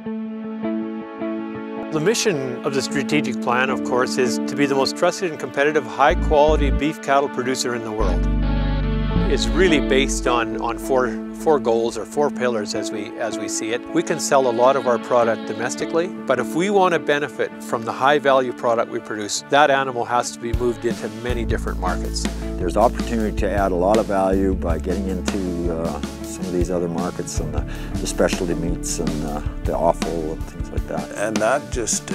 The mission of the strategic plan, of course, is to be the most trusted and competitive, high-quality beef cattle producer in the world. It's really based on four goals or four pillars as we see it. We can sell a lot of our product domestically, but if we want to benefit from the high-value product we produce, that animal has to be moved into many different markets. There's opportunity to add a lot of value by getting into some of these other markets and the specialty meats and the offal and things like that. And that just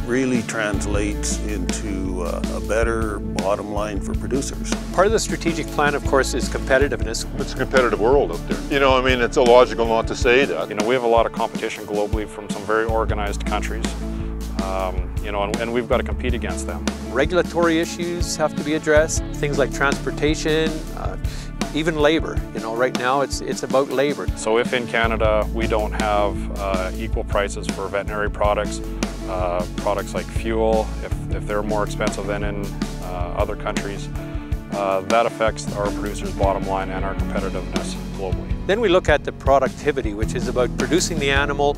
really translates into a better bottom line for producers. Part of the strategic plan, of course, is competitiveness. It's a competitive world out there. You know, I mean, it's illogical not to say that. You know, we have a lot of competition globally from some very organized countries. You know, and we've got to compete against them. Regulatory issues have to be addressed, things like transportation, even labor. You know, right now it's about labor. So if in Canada we don't have equal prices for veterinary products, products like fuel, if they're more expensive than in other countries, that affects our producers' bottom line and our competitiveness globally. Then we look at the productivity, which is about producing the animal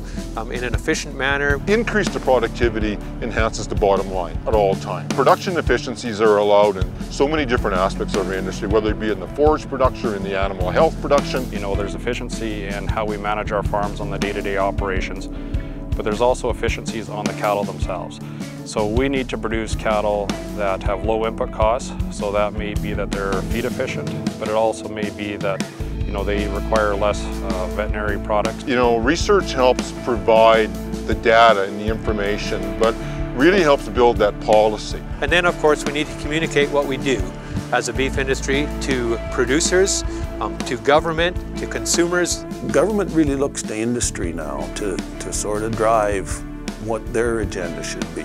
in an efficient manner. Increase the productivity enhances the bottom line at all times. Production efficiencies are allowed in so many different aspects of our industry, whether it be in the forage production or in the animal health production. You know, there's efficiency in how we manage our farms on the day-to-day operations, but there's also efficiencies on the cattle themselves. So we need to produce cattle that have low input costs, so that may be that they're feed efficient, but it also may be that, you know, they require less veterinary products. You know, research helps provide the data and the information, but really helps build that policy. And then, of course, we need to communicate what we do as a beef industry to producers, to government, to consumers. Government really looks to industry now to sort of drive what their agenda should be.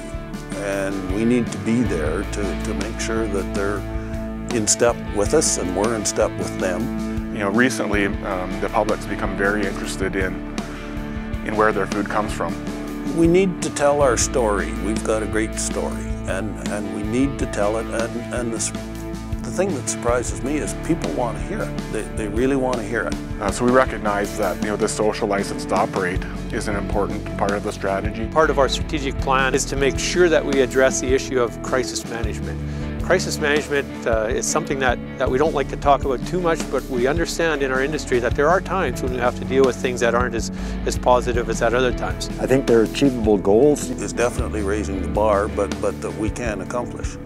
And we need to be there to make sure that they're in step with us and we're in step with them. You know, recently the public's become very interested in where their food comes from. We need to tell our story. We've got a great story and we need to tell it, and the thing that surprises me is people want to hear it. They really want to hear it. So we recognize that, you know, the social license to operate is an important part of the strategy. Part of our strategic plan is to make sure that we address the issue of crisis management. Crisis management is something that we don't like to talk about too much, but we understand in our industry that there are times when we have to deal with things that aren't as positive as at other times. I think they're achievable goals. It's definitely raising the bar, but that we can accomplish.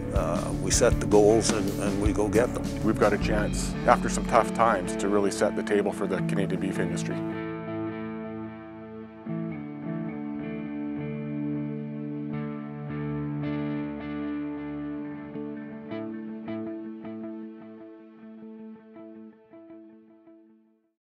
We set the goals and we go get them. We've got a chance, after some tough times, to really set the table for the Canadian beef industry.